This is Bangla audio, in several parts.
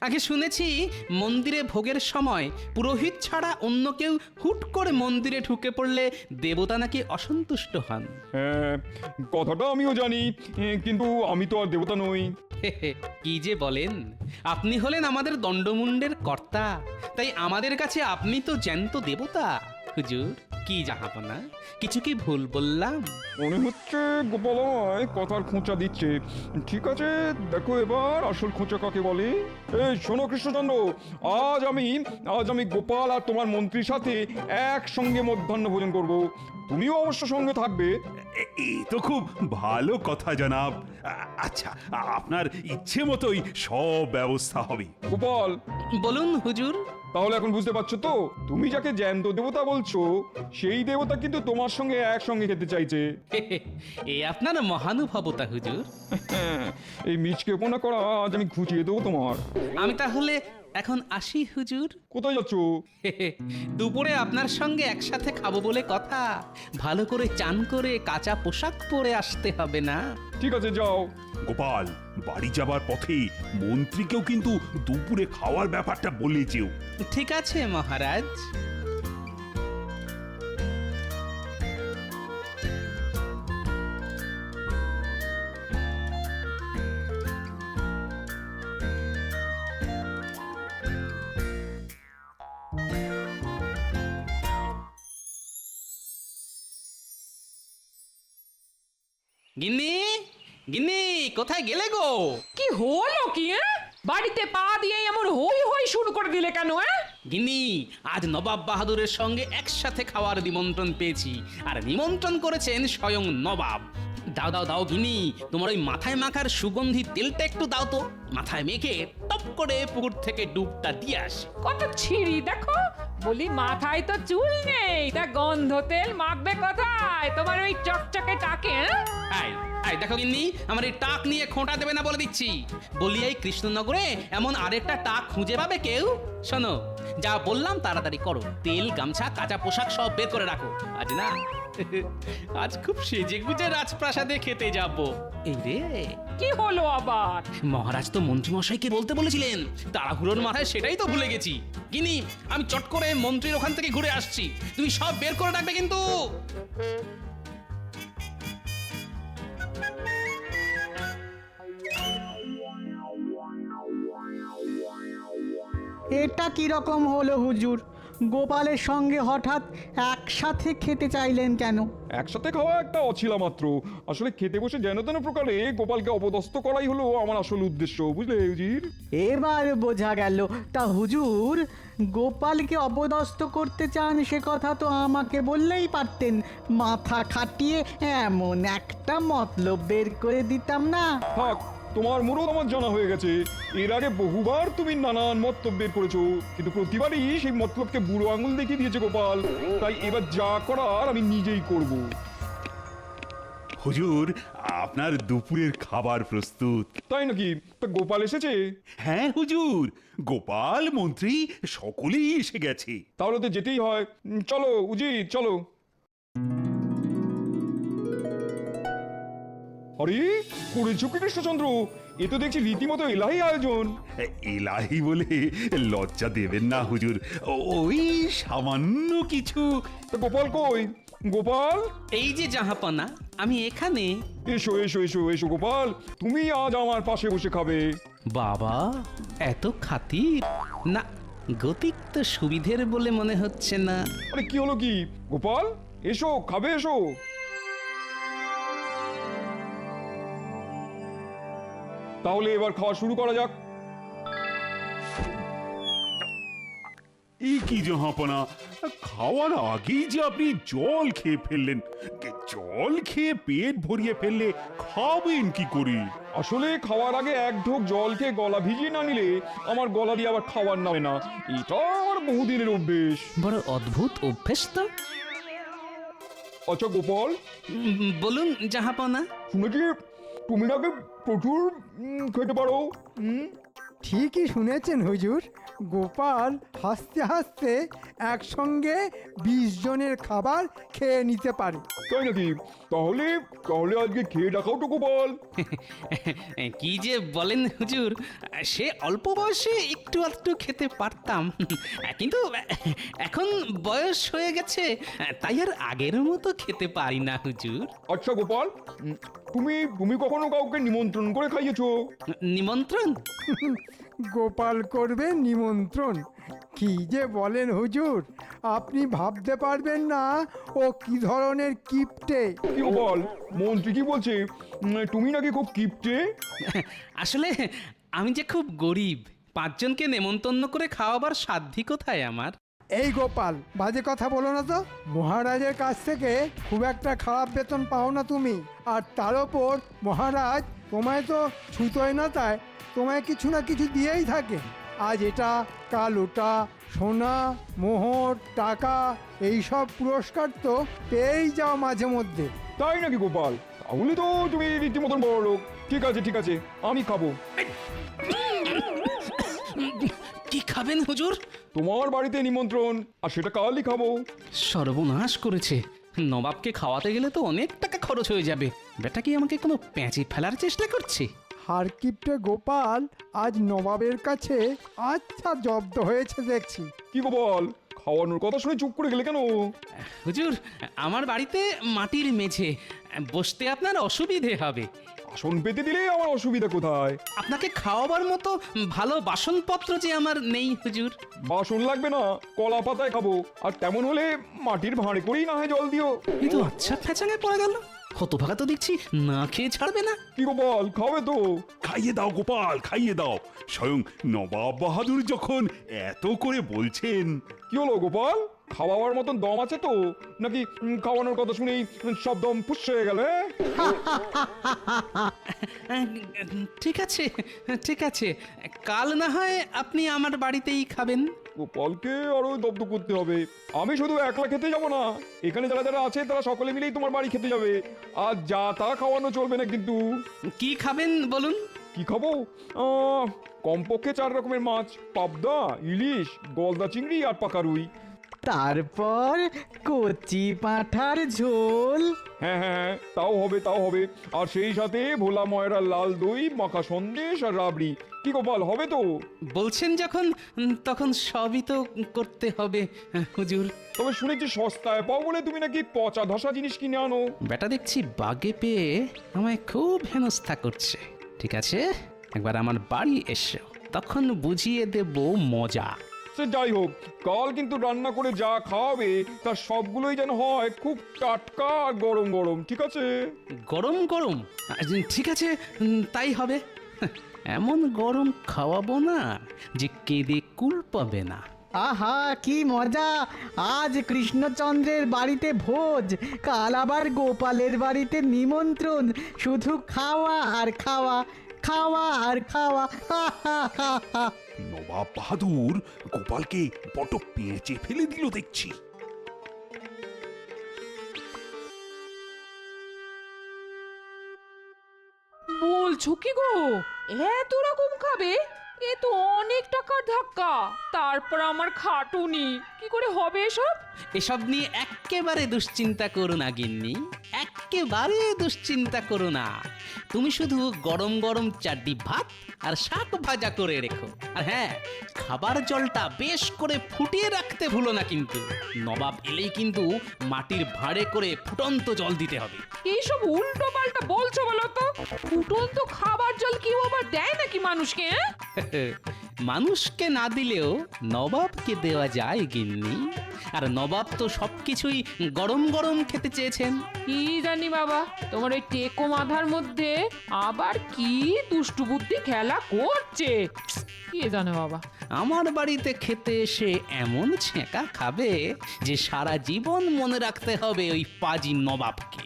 আগে শুনেছি মন্দিরে ভোগের সময় পুরোহিত ছাড়া অন্য কেউ হুট করে মন্দিরে ঢুকে পড়লে দেবতা নাকি অসন্তুষ্ট হন। হ্যাঁ, কথাটা আমিও জানি, কিন্তু আমি তো আর দেবতা নই। কি যে বলেন, আপনি হলেন আমাদের দণ্ডমুণ্ডের কর্তা, তাই আমাদের কাছে আপনি তো জ্যান্ত দেবতা। হুজুর, কি জাহাপনা, কিছু কি ভুল বললাম? মনে হচ্ছে গোপাল আমায় কথার খোঁচা দিচ্ছে। ঠিক আছে, দেখো এবার আসল খোঁচা কাকে বলে। এই শোনো কৃষ্ণচন্দ্র, আজ আমি গোপাল আর তোমার মন্ত্রীর সাথে একসঙ্গে মধ্যাহ্ন ভোজন করব। তুমিও অবশ্য সঙ্গে থাকবে। এই তো খুব ভালো কথা জনাব। আচ্ছা, আপনার ইচ্ছে মতোই সব ব্যবস্থা হবে। গোপাল, বলুন হুজুর। তাহলে এখন বুঝতে পারছো তো, তুমি যাকে জ্যান্ত দেবতা বলছো সেই দেবতা কিন্তু তোমার সঙ্গে একসঙ্গে খেতে চাইছে। এ আপনার মহানুভবতা হুজুর। এই মিচকে পোনা করা আজ আমি ঘুচিয়ে দেবো তোমার। আমি তাহলে এখন আসি হুজুর। কোথায় যাচ্ছ? দুপুরে আপনার সঙ্গে একসাথে খাবো বলে কথা। ভালো করে চান করে কাঁচা পোশাক পরে আসতে হবে না? ঠিক আছে, যাও। গোপাল, বাড়ি যাবার পথে মন্ত্রীকেও কিন্তু দুপুরে খাওয়ার ব্যাপারটা বলে যেও। ঠিক আছে মহারাজ। গিন্নি, গিন্নি, কোথায় গেলে গো? কি হলো কি? বাড়িতে পা দিয়ে এমন হই হই শুরু করে দিলে কেন? গিন্নি, আজ নবাব বাহাদুরের সঙ্গে একসাথে খাওয়ার নিমন্ত্রণ পেয়েছি, আর নিমন্ত্রণ করেছেন স্বয়ং নবাব। দাও দাও দাও গিন্নি, তোমার ওই মাথায় মাখার সুগন্ধি তেলটা একটু দাও তো। মাথায় মেখে টপ করে পুকুর থেকে ডুবটা দিয়ে আসি। কত ছিঁড়ি দেখো। বলি মাথায় তো চুল নেই, তা গন্ধ তেল মাখবে কোথায় তোমার ওই চকচকে টাকে? আয় আয়, দেখো গিন্নি, আমার এই টাক নিয়ে খোঁটা দেবে না বলে দিচ্ছি। বলি এই কৃষ্ণনগরে এমন আরেকটা টাক খুঁজে পাবে কেউ? শোনো, যা বললাম তাড়াতাড়ি করো। তেল, গামছা, কাঁচা পোশাক সব বের করে রাখো। আজ না, আজ খুব সেজে গুজে রাজপ্রাসাদে খেতে যাব। এই রে, কি হলো আবার? মহারাজ তো মন্ত্রী মশাইকে বলতে বলেছিলেন, তাড়াহুড়োর মাথায় সেটাই তো ভুলে গেছি। গিনি, আমি চট করে মন্ত্রীর ওখান থেকে ঘুরে আসছি, তুমি সব বের করে রাখবে কিন্তু। এটা কি রকম হলো হুজুর? গোপালের সঙ্গে হঠাৎ একসাথে খেতে চাইলেন কেন? একসাথে খাওয়া একটা অছিলা মাত্র। আসলে খেতে বসে যেন তেন প্রকারে গোপালকে অপদস্থ করাই হলো আমার আসল উদ্দেশ্য, বুঝলে হুজুর? এবার বোঝা গেল। তা হুজুর, গোপালকে অপদস্থ করতে চান সে কথা তো আমাকে বললেই পারতেন। মাথা খাটিয়ে এমন একটা মতলব বের করে দিতাম না? থাক, তোমার মুরত আমার জানা হয়ে গেছে। এর আগে বহুবার তুমি নানান মতলব বের করেছো, কিন্তু প্রতিবারই সেই মতলবকে বুড়ো আঙুল দেখিয়ে দিয়েছে গোপাল। তাই এবার যা করার আমি নিজেই করব। হুজুর, আপনার দুপুরের খাবার প্রস্তুত। তাই নাকি? তা গোপাল এসেছে? হ্যাঁ হুজুর, গোপাল, মন্ত্রী সকলেই এসে গেছে। তাহলে তো যেতেই হয়। চলো উজির, চলো। আরে, করেছো কি কৃষ্ণচন্দ্র? এ তো দেখছি রীতিমতো এলাহি আয়োজন। এলাহি বলে লজ্জা দেবেন না হুজুর, ওই সামান্য কিছু। তা গোপাল কই? গোপাল, এই যে জাহাপনা, আমি এখানে। এসো এসো এসো এসো গোপাল, তুমি আজ আমার পাশে বসে খাবে। বাবা, এত খাতির না? গতিক তো সুবিধের বলে মনে হচ্ছে না। আরে কি হলো কি? গোপাল, এসো, খাবে, এসো। তাহলে এবার খাওয়া শুরু করা যাক। এই কি জাহাপনা, খাওয়ার আগেই যে আপনি জল খেয়ে ফেললেন। জল খেয়ে পেট ভরিয়ে ফেললে খাবেন কি করে? আসলে খাওয়ার আগে এক ঢোক জল খেয়ে গলা ভিজিয়ে না নিলে আমার গলা দিয়ে আবার খাবার নামে না। এটা আমার বহুদিনের অভ্যেস। বড় অদ্ভুত অভ্যেস তো। আচ্ছা গোপাল, বলুন জাহাপনা। শুনেছি তুমি নাকি প্রচুর খেতে পারো। ঠিকই শুনেছেন হুজুর, গোপাল হাসতে হাসতে একসঙ্গে 20 জনের খাবার খেয়ে নিতে পারে। তাই নাকি? তাহলে তাহলে আজকে খেয়ে দেখাও তো গোপাল। কি যে বলেন হুজুর, সে অল্প বয়সে একটু আধটু খেতে পারতাম, কিন্তু এখন বয়স হয়ে গেছে, তাই আর আগের মতো খেতে পারি না হুজুর। আচ্ছা গোপাল, তুমি তুমি কখনো কাউকে নিমন্ত্রণ করে খাইয়েছো? নিমন্ত্রণ? গোপাল করবে নিমন্ত্রণ? কি যে বলেন হুজুর, আপনি ভাবতে পারবেন না ও কি ধরনের কিপটে। কি গোপাল, মন্ত্রী কি বলছে? তুমি নাকি খুব কিপটে? আসলে আমি যে খুব গরিব, 5 জনকে নেমন্তন্ন করে খাওয়াবার সাধ্যি কোথায় আমার। এই গোপাল, বাজে কথা বলো না তো। মহারাজের কাছ থেকে খুব একটা খারাপ বেতন পাও না তুমি, আর তার ওপর মহারাজ তোমায় তো ছুতোয় না, তাই তোমায় কিছু না কিছু দিয়েই থাকে। আজ এটা, কাল ওটা, সোনা, মোহর, টাকা, এইসব পুরস্কার তো পেয়েই যাও মাঝে মধ্যে। তাই নাকি গোপাল? তাহলে তো তুমি রীতিমতন বড় লোক। ঠিক আছে ঠিক আছে, আমি খাবো। কি খাবেন হুজুর? তোমার বাড়িতে নিমন্ত্রণ, আর সেটা কালই খাবো। সর্বনাশ করেছে, নবাবকে খাওয়াতে গেলে তো অনেক টাকা খরচ হয়ে যাবে। বেটা কি আমাকে কোনো প্যাঁচে ফেলার চেষ্টা করছে? হারকিপটে গোপাল আজ নবাবের কাছে আচ্ছা জব্দ হয়েছে দেখছি। কি গোপাল, খাওয়ানোর কথা শুনে চুপ করে গেলে কেন? হুজুর, আমার বাড়িতে মাটির মেঝে, বসতে আপনার অসুবিধে হবে। আসন পেতে দিলে আমার অসুবিধা কোথায়? আপনাকে খাওয়াবার মতো ভালো বাসনপত্র যে আমার নেই হুজুর। বাসন লাগবে না, কলা পাতায় খাবো। আর তেমন হলে মাটির ভাঁড়ে করেই না হয় জল দিও। এই তো আচ্ছা ফ্যাচাঙে পড়ে গেল, হতভাগা তো দেখছি না খেয়ে ছাড়বে না। কি গোপাল, খাবে তো? খাইয়ে দাও গোপাল, খাইয়ে দাও। স্বয়ং নবাব বাহাদুর যখন এত করে বলছেন। কি হলো গোপাল, খাওয়াবার মতন দম আছে তো, নাকি খাওয়ানোর কথা শুনেই সব দম ফুস হয়ে গেল? ঠিক আছে ঠিক আছে, কাল না হয় আপনি আমার বাড়িতেই খাবেন। গোপালকে আরো দব্দ করতে হবে। আমি শুধু একলা খেতে যাব না, এখানে যারা যারা আছে তারা সকলে মিলেই তোমার বাড়ি খেতে যাবে। আর যা তা খাওয়ানো চলবে না কিন্তু। কি খাবেন বলুন? কি খাবো? কমপক্ষে 4 রকমের মাছ, পাবদা, ইলিশ, গলদা চিংড়ি আর পাকা রুই। তারপর কচি পাঁঠার ঝোল। হ্যাঁ হ্যাঁ, তাও হবে তাও হবে। আর সেই সাথে ভোলা ময়রার লাল দই, মাখা সন্দেশ আর রাবড়ি। কি গোপাল, হবে তো? বলছেন যখন, তখন সবই তো করতে হবে হুজুর। তবে শুনেছি সস্তায় পাও বলে তুমি নাকি পচা ধসা জিনিস কিনে আনো। বেটা দেখছি বাগে পেয়ে আমায় খুব হেনস্থা করছে। ঠিক আছে, একবার আমার বাড়ি এসো, তখন বুঝিয়ে দেব মজা। সে যাই হোক, কাল কিন্তু রান্না করে যা খাওয়াবে তার সবগুলোই যেন হয় খুব টাটকা আর গরম গরম, ঠিক আছে? গরম গরম? ঠিক আছে, তাই হবে। এমন গরম খাওয়াবো না যে কেঁদে কুল পাবে না। আহা কি মজা! আজ কৃষ্ণচন্দ্রের বাড়িতে ভোজ, কাল আবার গোপালের বাড়িতে নিমন্ত্রণ। শুধু খাওয়া আর খাওয়া, খাওয়া আর খাওয়া। হা হা হা হা। নবাব বাহাদুর গোপালকে বড় পেঁচে ফেলে দিল দেখছি। বলছো কি গো, এত রকম খাবে? এ তো অনেক টাকার ধাক্কা। তারপর আমার খাটুনি, কি করে হবে এসব? এসব নিয়ে এক্কেবারে দুশ্চিন্তা করো না গিন্নি, এক্কেবারে দুশ্চিন্তা করো না। তুমি শুধু গরম গরম চারটি ভাত আর শাক ভাজা করে রেখো। আর হ্যাঁ, খাবার জলটা বেশ করে ফুটিয়ে রাখতে ভুলো না কিন্তু। নবাব এলেই কিন্তু মাটির ভাঁড়ে করে ফুটন্ত জল দিতে হবে। এইসব উল্টো পাল্টা বলছো বলো তো? ফুটন্ত খাবার জল কি আবার দেয় নাকি মানুষকে? মানুষকে না দিলেও নবাবকে দেওয়া যায় গিন্নি। আর নবাব তো সবকিছুই গরম গরম খেতে চেয়েছেন। কি জানি বাবা, তোমার ওই টেকো মাথার মধ্যে আবার কি দুষ্টু বুদ্ধি খেলা করছে, কে জানে বাবা। আমার বাড়িতে খেতে এসে এমন ছেঁকা খাবে যে সারা জীবন মনে রাখতে হবে ওই পাজি নবাবকে।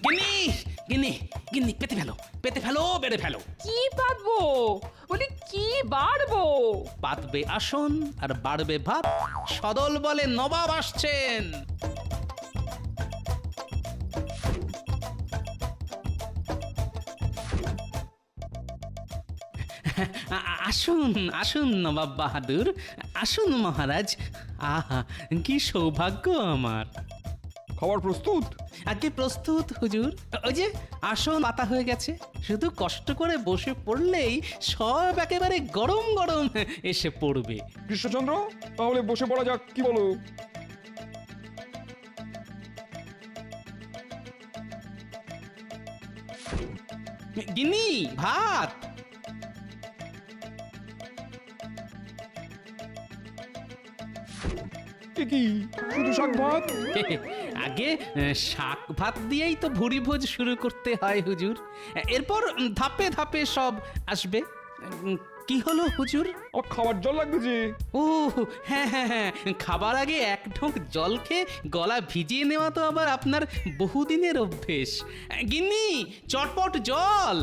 গিন্নি গিন্নি গিন্নি, পেতে ফেলো পেতে ফেলো, বেড়ে ফেলো। কি পাতবো? বলি কি বাড়বো? পাতবে আসন আর বাড়বে ভাত। সদল বলে নবাব আসছেন। আসুন আসুন নবাব বাহাদুর, আসুন মহারাজ। আহা, কি সৌভাগ্য আমার। খাবার প্রস্তুত? আগে প্রস্তুত হুজুর। ওই যে আসন পাতা হয়ে গেছে, শুধু কষ্ট করে বসে পড়লেই সব একেবারে গরম গরম এসে পড়বে। কৃষ্ণচন্দ্র, তাহলে বসে পড়া যাক, কি বলো? গিন্নি, ভাত। এ কি, শুধু শাক ভাত? আগে শাক ভাত দিয়েই তো ভুরি ভোজ শুরু করতে হয় হুজুর। এরপর ধাপে ধাপে সব আসবে। কি হলো হুজুর? আমার খাবার জল লাগবে যে। ও হ্যাঁ হ্যাঁ হ্যাঁ, খাবার আগে এক ঢোক জল খেয়ে গলা ভিজিয়ে নেওয়া তো আবার আপনার বহুদিনের অভ্যেস। গিন্নি, চটপট জল।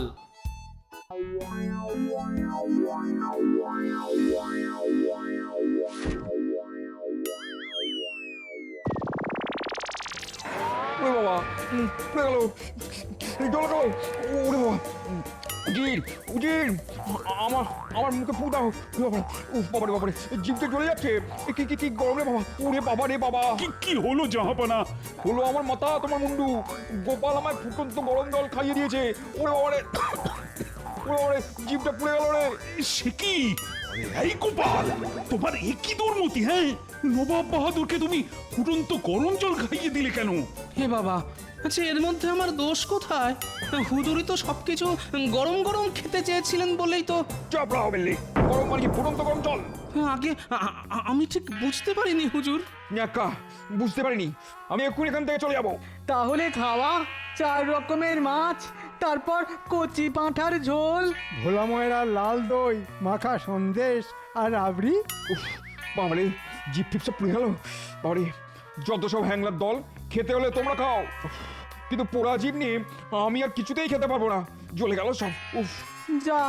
ওরে বাবা, পড়ে গেল, জল গেল। ওরে বাবা, উজির উজির, আমার আমার মুখে ফু দাও। উফ, বাবারে বাবারে, জিভটা জ্বলে যাচ্ছে। এ কি কি কি গরম রে বাবা। ওরে বাবা রে বাবা। কি হলো জাহাপনা? হলো আমার মাথা তোমার মুন্ডু। গোপাল আমায় ফুটন্ত গরম জল খাইয়ে দিয়েছে। ওরে বাবারে, ওরে বাবারে, জিভটা পুড়ে গেল রে। সে কি? এই গোপাল, তোমার একই দুর্মতি, হ্যাঁ? নবাব বাহাদুরকে তুমি ফুটন্ত গরম জল খাইয়ে দিলে কেন? হে বাবা, আচ্ছা এর মধ্যে আমার দোষ কোথায়? হুজুরই তো সবকিছু গরম গরম খেতে চেয়েছিলেন বলেই তো। চাপড়া হবে লে। গরম মানে কি ফুটন্ত গরম জল? আগে আমি ঠিক বুঝতে পারিনি হুজুর। ন্যাকা, বুঝতে পারিনি। আমি এক্ষুনি এখান থেকে চলে যাবো। তাহলে খাওয়া 4 রকমের মাছ, তারপর কচি পাঁঠার ঝোল। ভোলা ময়রা লাল দই, মাখা সন্দেশ আর রাবড়ি। উফ, বাবারে, জিপ টিপ সব পুড়ে গেল। বাবারে, যত সব হ্যাংলার দল, খেতে হলে তোমরা খাও। উফ, কিন্তু পোড়া জিপ নিয়ে আমি আর কিছুতেই খেতে পারবো না। জ্বলে গেল সব। উফ, যা,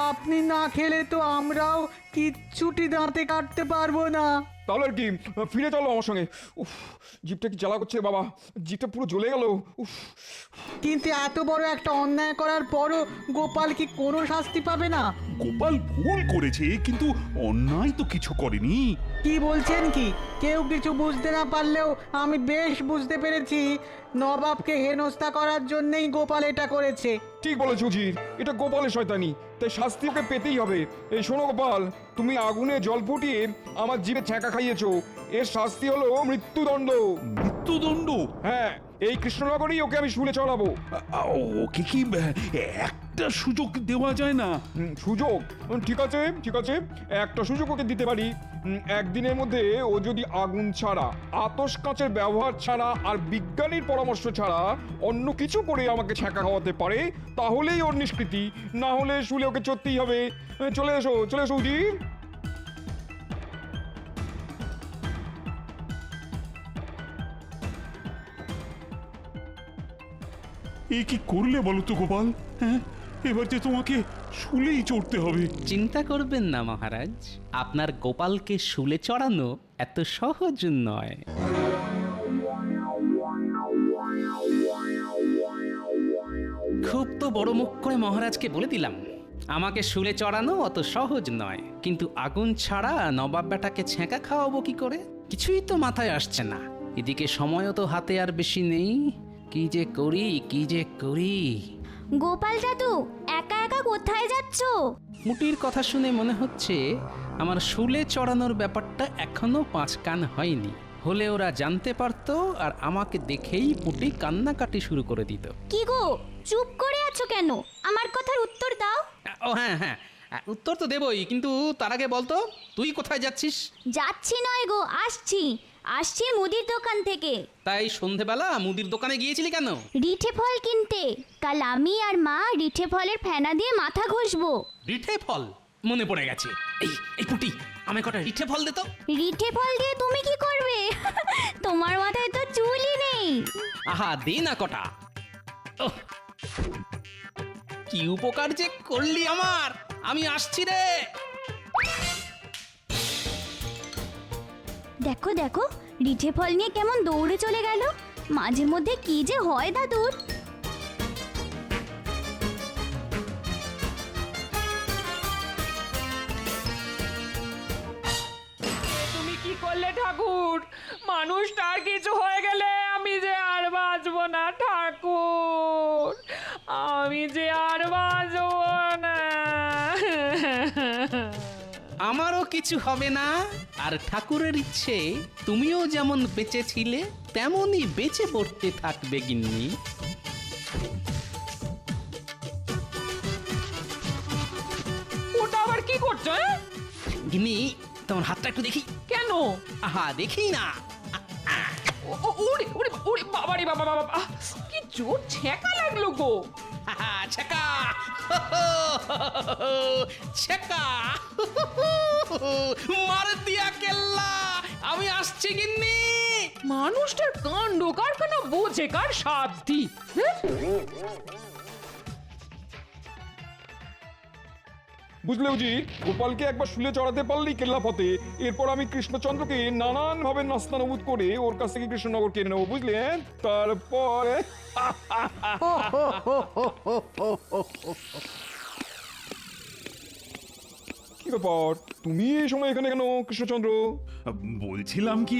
আপনি না খেলে তো আমরাও কিচ্ছুটি দাঁতে কাটতে পারবো না। তাহলে আর কি, ফিরে চলো আমার সঙ্গে। উফ, জিপটা কি জ্বালা করছে বাবা, জিপটা পুরো জ্বলে গেল। উফ, কিন্তু এত বড় একটা অন্যায় করার পরও গোপাল কি কোনো শাস্তি পাবে না? গোপাল ভুল করেছে, কিন্তু অন্যায় তো কিছু করেনি। কি বলছেন কি? কেউ কিছু বুঝতে না পারলেও আমি বেশ বুঝতে পেরেছি নবাবকে হেনস্থা করার জন্যই গোপাল এটা করেছে। ঠিক বলেছো উজির, এটা গোপালের শয়তানি, তাই শাস্তি ওকে পেতেই হবে। এই শোনো গোপাল, তুমি আগুনে জল ফুটিয়ে আমার জিভে ছ্যাঁকা খাইয়েছো। এর শাস্তি হলো মৃত্যুদণ্ড। মৃত্যুদণ্ড? হ্যাঁ, এই কৃষ্ণনগরেই ওকে আমি শুলে চড়াবো। ওকে কি একটা সুযোগ দেওয়া যায় না? সুযোগ? ঠিক আছে ঠিক আছে, একটা সুযোগ ওকে দিতে পারি। একদিনের মধ্যে ও যদি আগুন ছাড়া, আতশ কাঁচের ব্যবহার ছাড়া আর বিজ্ঞানীর পরামর্শ ছাড়া অন্য কিছু করে আমাকে ছ্যাঁকা খাওয়াতে পারে, তাহলেই ওর নিষ্কৃতি। না হলে শুলে ওকে চড়তেই হবে। চলে এসো, চলে এসো উজি। এ কি করলে বলো তো গোপাল? হ্যাঁ, এবার যে তোমাকে শুলেই চড়তে হবে। চিন্তা করবেন না মহারাজ, আপনার গোপালকে শুলে চড়ানো এত সহজ নয়। খুব তো বড় মুখ করে মহারাজকে বলে দিলাম, আমাকে শুলে চড়ানো অত সহজ নয়। কিন্তু আগুন ছাড়া নবাব বেটাকে ছ্যাঁকা খাওয়াবো কি করে? কিছুই তো মাথায় আসছে না। এদিকে সময়ও তো হাতে আর বেশি নেই। কি যে করি, কি যে করি। গোপাল দাদু, একা একা কোথায় যাচ্ছো? মুটির কথা শুনে মনে হচ্ছে আমার শুলে চড়ানোর ব্যাপারটা এখনো 5 কান হয়নি। হলে ওরা জানতে পারতো আর আমাকে দেখেই পুটি কান্নাকাটি শুরু করে দিত। কি গো, চুপ করে আছো কেন? আমার কথার উত্তর দাও। ও হ্যাঁ হ্যাঁ, উত্তর তো দেবই, কিন্তু তার আগে বলতো তুই কোথায় যাচ্ছিস? যাচ্ছি নয় গো, আসছি মুদির দোকান থেকে। তাই সন্ধেবেলা মুদির দোকানে গিয়েছিলি কেন? রিঠে ফল কিনতে। কাল আমি আর মা রিঠে ফলের ফেনা দিয়ে মাথা ঘষবো। রিঠে ফল? মনে পড়ে গেছে। এই পুটি, আমায় কটা রিঠে ফল দে তো। রিঠে ফল দিয়ে তুমি কি করবে? তোমার মাথায় তো চুলই নেই। আহা, দে না কটা। ওহ, কি উপকার যে করলি আমার। আমি আসছি রে। দেখো দেখো রিঠে ফল নিয়ে কেমন দৌড়ে চলে গেল। মাঝে মধ্যে কি যে হয় দাদুর। তুমি কি করলে ঠাকুর? মানুষটার কিছু হয়ে গেলে আমি যে আর বাঁচবো না ঠাকুর, আমি যে আর বাঁচবো না। আমারও কিছু হবে না। আর ঠাকুরের ইচ্ছে তুমিও যেমন বেঁচে ছিলে তেমনই বেঁচে পড়তে থাকবে গিন্নি। ওটা আবার কি করছো? গিন্নি তোমার হাতটা একটু দেখি। কেন? আহা দেখি না। ওরে ওরে ওরে বাবা রে বাবা বাবা, কি জোর ছেঁকা লাগলো গো। আহা, ছেকা ছেকা মার দিয়া কেল্লা। আমি আসছি গিন্নি। মানুষটার কাণ্ড কারখানা বোঝে কার সাধ্যি। বুঝলে উজির, গোপালকে একবার শুলে চড়াতে পারলেই কেল্লা ফতে। এরপর আমি কৃষ্ণচন্দ্রকে নানান ভাবে নাস্তানাবুদ করে ওর কাছ থেকে কৃষ্ণনগর কিনে নেবো, বুঝলেন? তারপরে কি ব্যাপার, তুমি এই সময় এখানে কেন কৃষ্ণচন্দ্র? বলছিলাম কি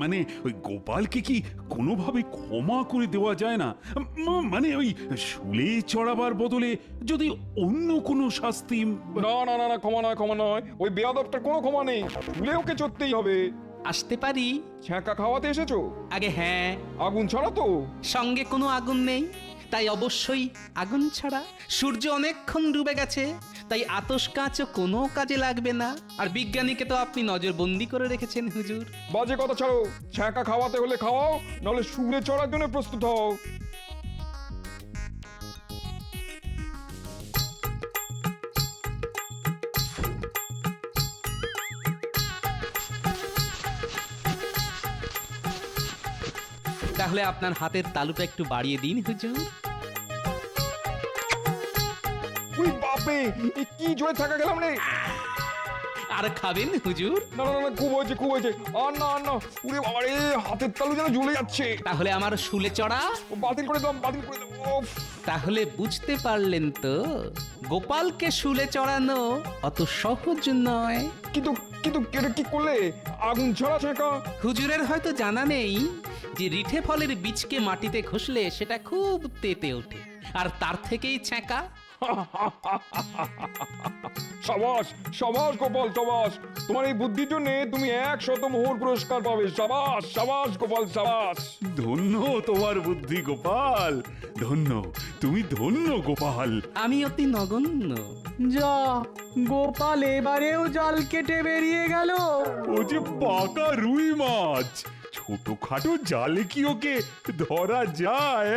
মানে ওই গোপালকে কি কোনোভাবে ক্ষমা করে দেওয়া যায় না? মানে ওই শুলে চড়াবার বদলে যদি অন্য কোনো শাস্তি। না না না না, ক্ষমা নয়, ক্ষমা নয়। ওই বেয়াদবটার কোনো ক্ষমা নেই। শুলে ওকে চড়তেই হবে। আসতে পারি? ছ্যাঁকা খাওয়াতে এসেছো? আগে হ্যাঁ। আগুন ছাড়া তো? সঙ্গে কোনো আগুন নেই, তাই অবশ্যই আগুন ছাড়া। সূর্য অনেকক্ষণ ডুবে গেছে, তাই আতস কাঁচও কোনো কাজে লাগবে না। আর বিজ্ঞানীকে তো আপনি নজরবন্দি করে রেখেছেন হুজুর। বাজে কথা ছাড়ো। ছ্যাঁকা খাওয়াতে হলে খাওয়াও, নাহলে শুলে চড়ার জন্য প্রস্তুত হও। তাহলে আপনার হাতের তালুটা একটু বাড়িয়ে দিন হুজুর। ওই বাপে, এ কি জোরে থাকা গেলাম রে। আর খাবেন হুজুর? না না না, খুব হয়েছে, খুব হয়েছে। আর না আর না, উরে বাবা রে, হাতের তালু যেন ঝুলে যাচ্ছে। তাহলে আমার শুলে চড়া? ও, বাতিল করে দাও, বাতিল করে দাও। উফ। তাহলে বুঝতে পারলেন তো, গোপালকে শুলে চড়ানো অত সহজ নয়। কিন্তু কিন্তু এটা কি করলে? আগুন ছাড়া ছ্যাঁকা? হুজুরের হয়তো জানা নেই যে রিঠে ফলের বীজকে মাটিতে ঘষলে সেটা খুব তেতে ওঠে, আর তার থেকেই ছ্যাঁকা। সাবাস সাবাস গোপাল, সাবাস। তোমার এই বুদ্ধির জন্য তুমি 100 মোহর পুরস্কার পাবে। সাবাস সাবাস গোপাল, সাবাস। ধন্য তোমার বুদ্ধি গোপাল, ধন্য তুমি, ধন্য গোপাল। আমি অতি নগণ্য। যা, গোপাল এবারেও জাল কেটে বেরিয়ে গেল। ও যে পাকা রুই মাছ, ছোটখাটো জালে কি ওকে ধরা যায়?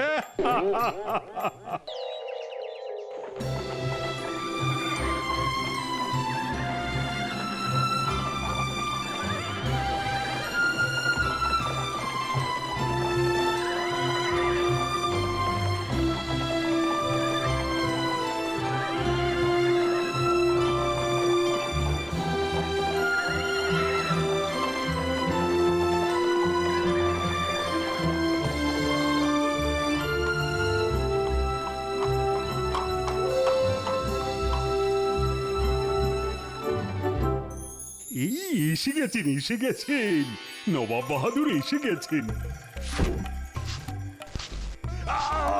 এই এসে গেছেন, এসে গেছেন, নবাব বাহাদুর এসে গেছেন।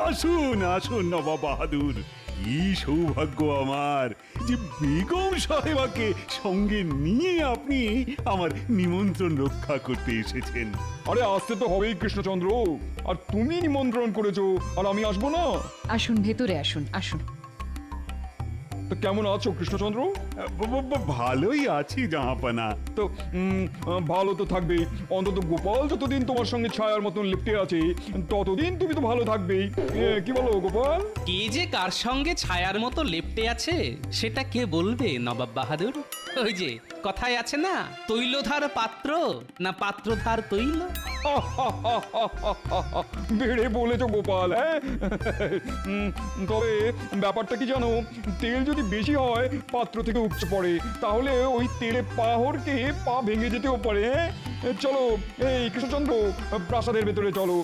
আসুন আসুন নবাব বাহাদুর, কি সৌভাগ্য আমার যে বেগম সাহেবাকে সঙ্গে নিয়ে আপনি আমার নিমন্ত্রণ রক্ষা করতে এসেছেন। আরে আসতে তো হবেই কৃষ্ণচন্দ্র। আর তুমি নিমন্ত্রণ করেছো, আর আমি আসবো না? আসুন ভেতরে আসুন, আসুন। তো কেমন আছো কৃষ্ণচন্দ্র? ভালোই আছি জাহাপানা। তো ভালো তো থাকবেই। অন্তত গোপাল যতদিন তোমার সঙ্গে ছায়ার মতন লিপ্টে আছে, ততদিন তুমি তো ভালো থাকবেই। কি বলো গোপাল? কে যে কার সঙ্গে ছায়ার মতো লেপ্টে আছে সেটা কে বলবে নবাব বাহাদুর? ওই যে কথায় আছে না, তৈলধার পাত্র না পাত্রধার তৈল। বেড়ে বলেছো গোপাল, হ্যাঁ? তবে ব্যাপারটা কি জানো, তেল যদি বেশি হয় পাত্র থেকে উপচে পড়ে, তাহলে ওই তেলে পা হড়কে পা ভেঙে যেতেও পারে। হ্যাঁ, চলো এই কৃষ্ণচন্দ্র, প্রাসাদের ভেতরে চলো,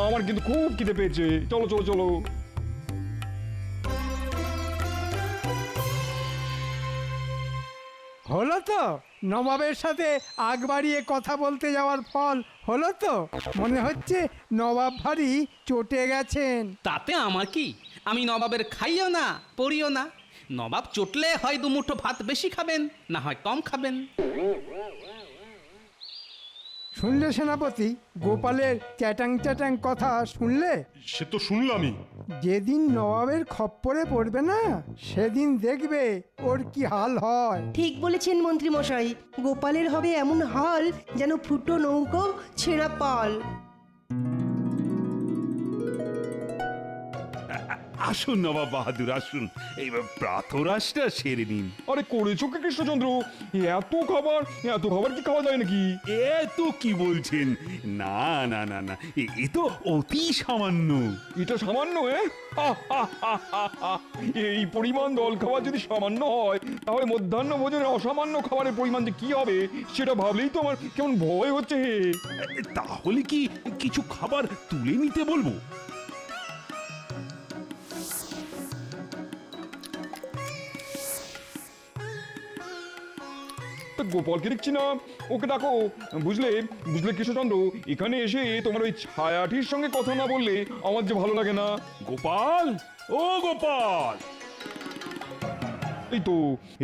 আমার কিন্তু খুব খিদে পেয়েছে। চলো চলো চলো। হলো তো নবাবের সাথে আগ বাড়িয়ে কথা বলতে যাওয়ার ফল হলো তো? মনে হচ্ছে নবাব ভারী চটে গেছেন। তাতে আমার কি? আমি নবাবের খাইও না পড়িও না। নবাব চটলে হয় দুমুঠো ভাত বেশি খাবেন, না হয় কম খাবেন। শুনলে সেনাপতি, গোপালের চ্যাটাং চ্যাটাং কথা শুনলে? সে তো শুনলামই। যেদিন নবাবের খপ্পরে পড়বে না, সেদিন দেখবে ওর কি হাল হয়। ঠিক বলেছেন মন্ত্রী মশাই, গোপালের হবে এমন হাল যেন ফুটো নৌকো ছেঁড়া পাল। আসুন নবাব বাহাদুর, আসুন, এই প্রাতরাশটা সেরে নিন। আরে করেছো কি কৃষ্ণচন্দ্র? এত খাবার কি খাওয়া যায় নাকি? এ তো কি বলছেন? না না না না, এ তো অতি সামান্য। এটা সামান্য? এই পরিমাণ দল খাবার যদি সামান্য হয়, তাহলে মধ্যাহ্ন ভোজনের অসামান্য খাবারের পরিমাণ যে কি হবে সেটা ভাবলেই তো আমার কেমন ভয় হচ্ছে। তাহলে কি কিছু খাবার তুলে নিতে বলবো? তা গোপালকে দেখছি না, ওকে ডাকো। বুঝলে বুঝলে কৃষ্ণচন্দ্র, এখানে এসে তোমার ওই ছায়াটির সঙ্গে কথা না বললে আমার যে ভালো লাগে না। গোপাল, ও গোপাল!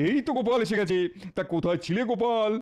এই তো গোপাল এসে গেছে। তা কোথায় ছিলে গোপাল?